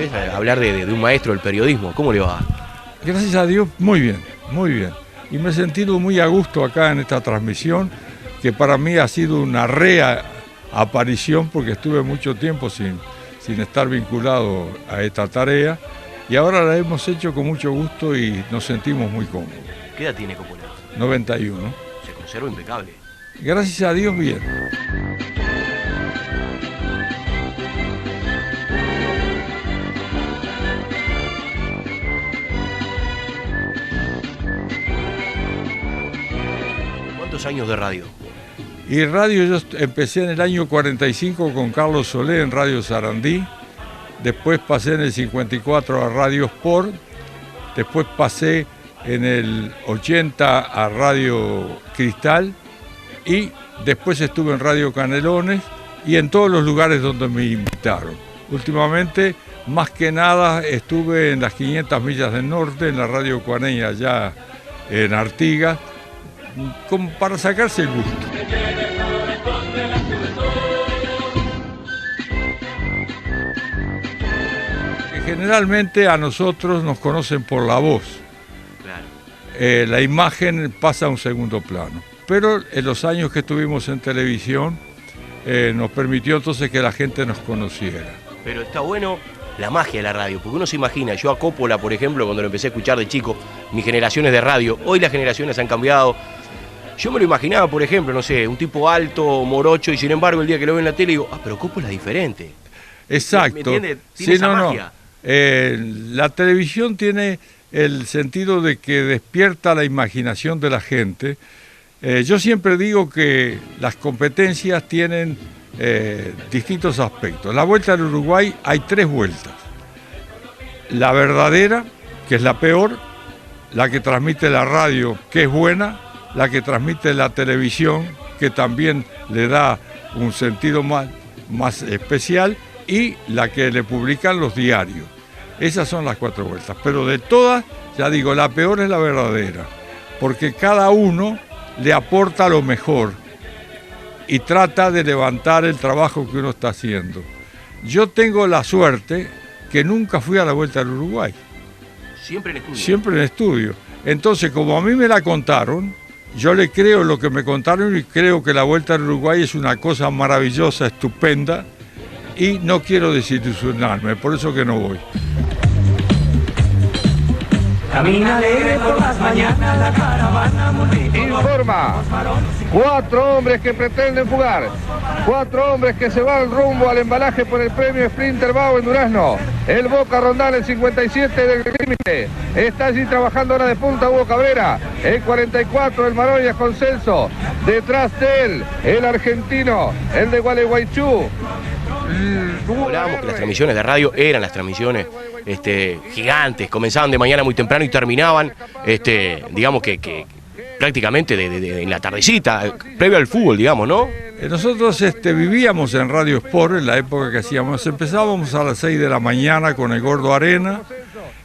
usted hablar de un maestro del periodismo. ¿Cómo le va? Gracias a Dios, muy bien, muy bien. Y me he sentido muy a gusto acá en esta transmisión, que para mí ha sido una reaparición porque estuve mucho tiempo sin estar vinculado a esta tarea y ahora la hemos hecho con mucho gusto y nos sentimos muy cómodos. ¿Qué edad tiene Coppola? 91. Se conserva impecable. Gracias a Dios, bien. ¿Cuántos años de radio? Y radio yo empecé en el año 45 con Carlos Solé en Radio Sarandí, después pasé en el 54 a Radio Sport, después pasé en el 80 a Radio Cristal y después estuve en Radio Canelones y en todos los lugares donde me invitaron. Últimamente, más que nada, estuve en las 500 millas del norte, en la Radio Cuareña allá en Artigas, como para sacarse el gusto. Generalmente a nosotros nos conocen por la voz. Claro. La imagen pasa a un segundo plano. Pero en los años que estuvimos en televisión nos permitió entonces que la gente nos conociera. Pero está bueno la magia de la radio, porque uno se imagina, yo a Coppola, por ejemplo, cuando lo empecé a escuchar de chico, mis generaciones de radio, hoy las generaciones han cambiado. Yo me lo imaginaba, por ejemplo, no sé, un tipo alto, morocho, y sin embargo el día que lo veo en la tele digo, pero Coppola es diferente. Exacto. ¿Me entiende? Tiene esa magia. La televisión tiene el sentido de que despierta la imaginación de la gente. Yo siempre digo que las competencias tienen distintos aspectos. La Vuelta al Uruguay hay 3 vueltas. La verdadera, que es la peor, la que transmite la radio, que es buena, la que transmite la televisión, que también le da un sentido más especial, y la que le publican los diarios. Esas son las 4 vueltas. Pero de todas, ya digo, la peor es la verdadera, porque cada uno le aporta lo mejor y trata de levantar el trabajo que uno está haciendo. Yo tengo la suerte que nunca fui a la Vuelta al Uruguay. ¿Siempre en estudio? Siempre en estudio. Entonces, como a mí me la contaron, yo le creo lo que me contaron y creo que la Vuelta al Uruguay es una cosa maravillosa, estupenda, y no quiero desilusionarme, por eso que no voy. Camina alegre por las mañanas la caravana informa 4 hombres que pretenden fugar, 4 hombres que se van rumbo al embalaje por el premio Sprinter Bao en Durazno. El Boca Rondal, el 57 del límite, está allí trabajando ahora de punta Hugo Cabrera, el 44 el Maroñas con Celso, detrás de él el argentino, el de Gualeguaychú. Hablábamos que las transmisiones de radio eran las transmisiones gigantes, comenzaban de mañana muy temprano y terminaban, digamos que prácticamente en la tardecita, previo al fútbol, digamos, ¿no? Nosotros vivíamos en Radio Sport en la época que hacíamos, empezábamos a las 6 de la mañana con el Gordo Arena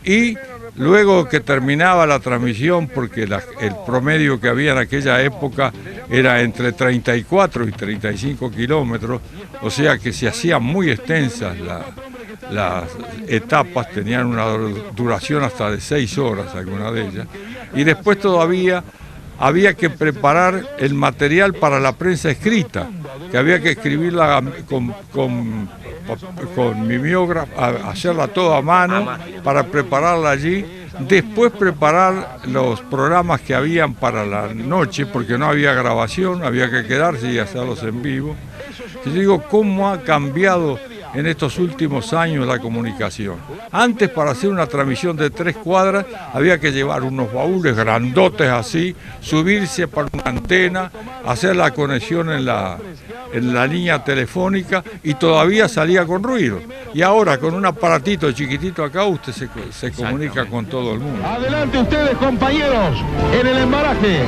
y luego que terminaba la transmisión, porque el promedio que había en aquella época era entre 34 y 35 kilómetros, o sea que se hacían muy extensas las etapas, tenían una duración hasta de 6 horas algunas de ellas, y después todavía había que preparar el material para la prensa escrita, que había que escribirla con mimeógrafo, hacerla toda a mano para prepararla allí, después preparar los programas que habían para la noche, porque no había grabación, había que quedarse y hacerlos en vivo. Yo digo, ¿cómo ha cambiado en estos últimos años la comunicación? Antes, para hacer una transmisión de 3 cuadras, había que llevar unos baúles grandotes así, subirse para una antena, hacer la conexión en la línea telefónica y todavía salía con ruido. Y ahora, con un aparatito chiquitito acá, usted se comunica con todo el mundo. Adelante ustedes, compañeros, en el embaraje.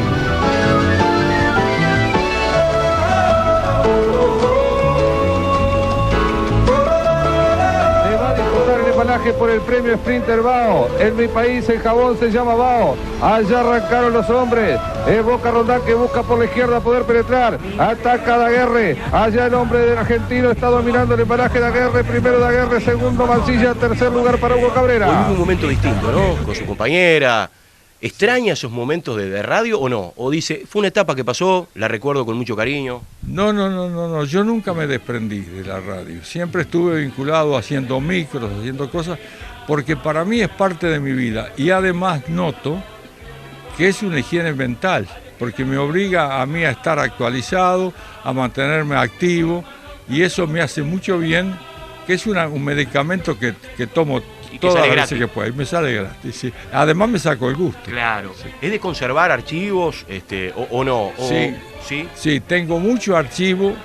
Se va a disputar el embalaje por el premio Sprinter Bao. En mi país el jabón se llama Bao. Allá arrancaron los hombres. Es Boca Rondán que busca por la izquierda poder penetrar. Ataca Daguerre. Allá el hombre del argentino está dominando el embalaje. Daguerre, primero Daguerre, segundo Mancilla, tercer lugar para Hugo Cabrera. Hoy hubo un momento distinto, ¿no? Con su compañera. ¿Extraña esos momentos de radio o no? ¿O dice, fue una etapa que pasó, la recuerdo con mucho cariño? No, yo nunca me desprendí de la radio. Siempre estuve vinculado haciendo micros, haciendo cosas, porque para mí es parte de mi vida. Y además noto que es una higiene mental, porque me obliga a mí a estar actualizado, a mantenerme activo, y eso me hace mucho bien, que es un medicamento que tomo todas las veces que puedo, y me sale gratis. Sí. Además me saco el gusto. Claro. Sí. ¿Es de conservar archivos o no? Sí, tengo mucho archivo,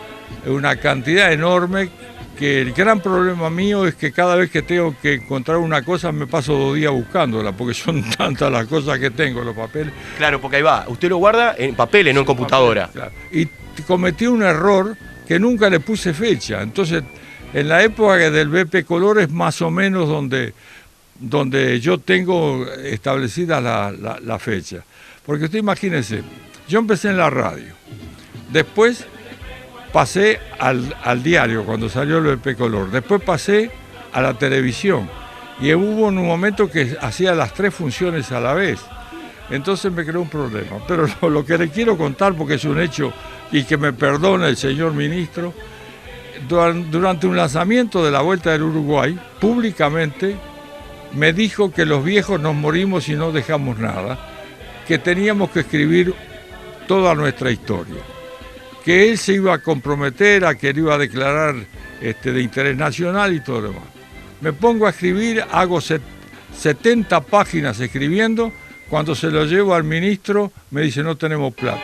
una cantidad enorme, que el gran problema mío es que cada vez que tengo que encontrar una cosa me paso 2 días buscándola, porque son tantas las cosas que tengo, los papeles. Claro, porque ahí va, usted lo guarda en papeles, no en computadora. Papeles, claro. Y cometí un error que nunca le puse fecha, entonces en la época del BP Color es más o menos donde yo tengo establecida la fecha. Porque usted imagínese, yo empecé en la radio, después pasé al diario cuando salió el BP Color, después pasé a la televisión y hubo un momento que hacía las 3 funciones a la vez. Entonces me creó un problema. Pero lo que le quiero contar, porque es un hecho y que me perdone el señor ministro, durante un lanzamiento de la Vuelta del Uruguay, públicamente me dijo que los viejos nos morimos y no dejamos nada, que teníamos que escribir toda nuestra historia, que él se iba a comprometer a que lo iba a declarar de interés nacional y todo lo demás. Me pongo a escribir, hago 70 páginas escribiendo, cuando se lo llevo al ministro me dice no tenemos plata.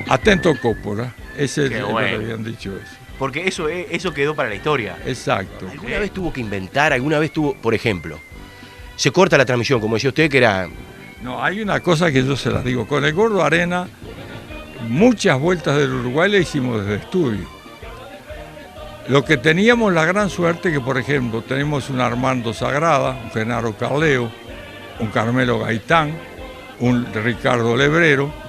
Atento Cópora, ese Qué es bueno. lo que habían dicho eso. Porque eso quedó para la historia. Exacto. ¿Alguna vez tuvo que inventar, por ejemplo, se corta la transmisión, como decía usted, que era... No, hay una cosa que yo se las digo, con el Gordo Arena, muchas vueltas del Uruguay le hicimos desde estudio. Lo que teníamos la gran suerte que, por ejemplo, tenemos un Armando Sagrada, un Genaro Carleo, un Carmelo Gaitán, un Ricardo Lebrero,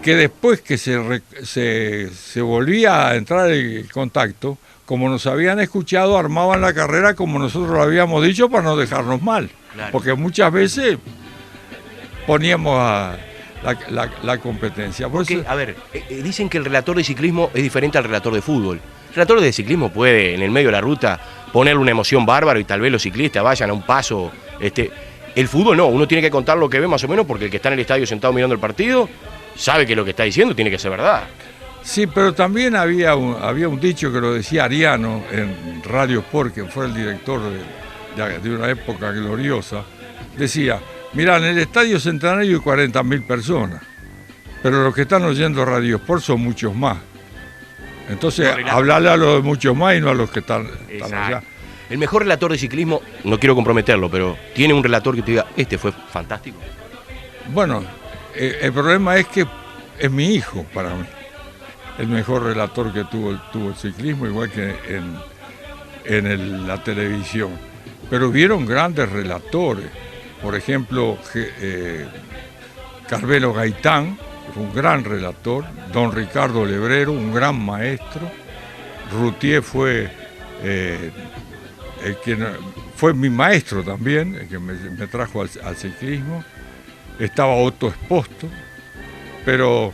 que después que se volvía a entrar el contacto, como nos habían escuchado, armaban la carrera como nosotros lo habíamos dicho para no dejarnos mal. Claro. Porque muchas veces poníamos la competencia. Porque, a ver, dicen que el relator de ciclismo es diferente al relator de fútbol. El relator de ciclismo puede, en el medio de la ruta, ponerle una emoción bárbara y tal vez los ciclistas vayan a un paso. El fútbol no, uno tiene que contar lo que ve más o menos, porque el que está en el estadio sentado mirando el partido sabe que lo que está diciendo tiene que ser verdad. Sí, pero también había un dicho que lo decía Ariano en Radio Sport, que fue el director de una época gloriosa. Decía, mirá, en el Estadio Centenario hay 40.000 personas, pero los que están oyendo Radio Sport son muchos más. Entonces, hablarle a los de muchos más y no a los que están allá. El mejor relator de ciclismo, no quiero comprometerlo, pero ¿tiene un relator que te diga, este fue fantástico? Bueno, el problema es que es mi hijo para mí. El mejor relator que tuvo el ciclismo, igual que en la televisión. Pero hubieron grandes relatores. Por ejemplo, Carmelo Gaitán, que fue un gran relator. Don Ricardo Lebrero, un gran maestro. Routier fue fue mi maestro también, el que me trajo al ciclismo. Estaba Otto Esposto, pero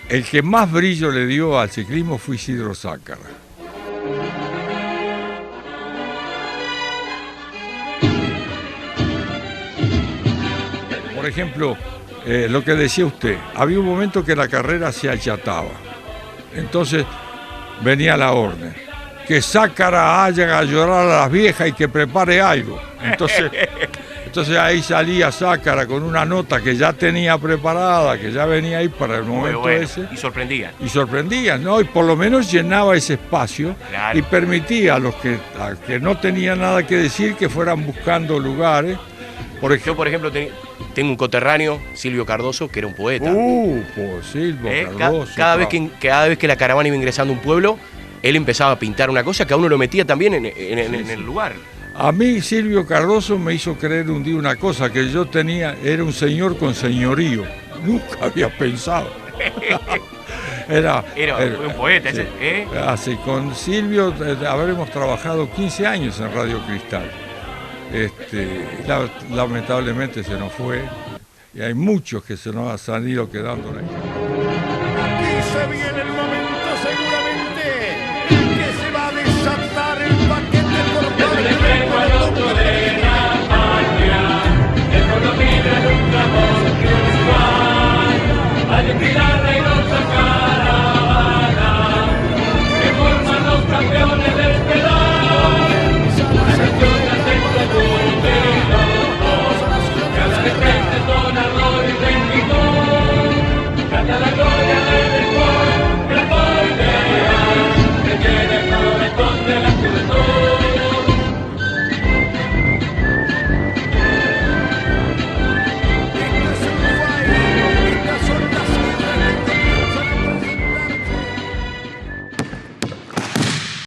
el que más brillo le dio al ciclismo fue Isidro Zácara. Por ejemplo, lo que decía usted, había un momento que la carrera se achataba. Entonces, venía la orden. Que Sácara haya a llorar a las viejas y que prepare algo. Entonces ahí salía Sácara con una nota que ya tenía preparada, que ya venía ahí para el momento ese. Y sorprendía. Y sorprendía, ¿no? Y por lo menos llenaba ese espacio, claro, y permitía a los que no tenían nada que decir que fueran buscando lugares. Yo, por ejemplo, tengo un coterráneo, Silvio Cardoso, que era un poeta. Pues Silvio Cardoso. Cada vez que la caravana iba ingresando a un pueblo, él empezaba a pintar una cosa que a uno lo metía también en el lugar. A mí Silvio Cardoso me hizo creer un día una cosa, que yo era un señor con señorío. Nunca había pensado. Era un poeta, sí, ese, Así, con Silvio habremos trabajado 15 años en Radio Cristal. Lamentablemente se nos fue y hay muchos que se nos han ido quedando en